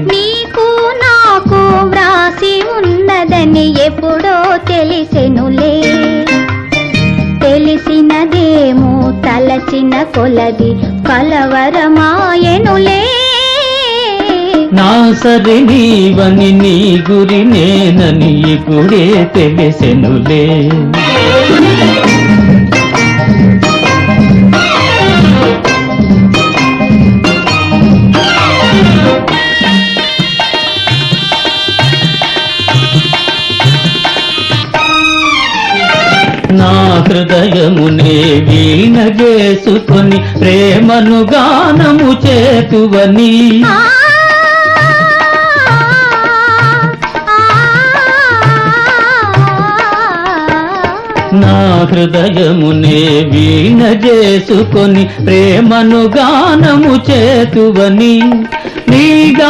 నీకు నాకు వ్రాసి ఉన్నదని ఎప్పుడో తెలిసెనులే. తెలిసినదేమో తలచిన కొలది కలవరమాయెనులే. నా సరి నీవని నీ గురి నేనని ఇప్పుడే తెలిసెనులే. నా హృదయమునే వీణ చేసుకొని ప్రేమను గానము చేతువని. నా హృదయమునే వీణ చేసుకొని ప్రేమను గానము చేతువని. నీగా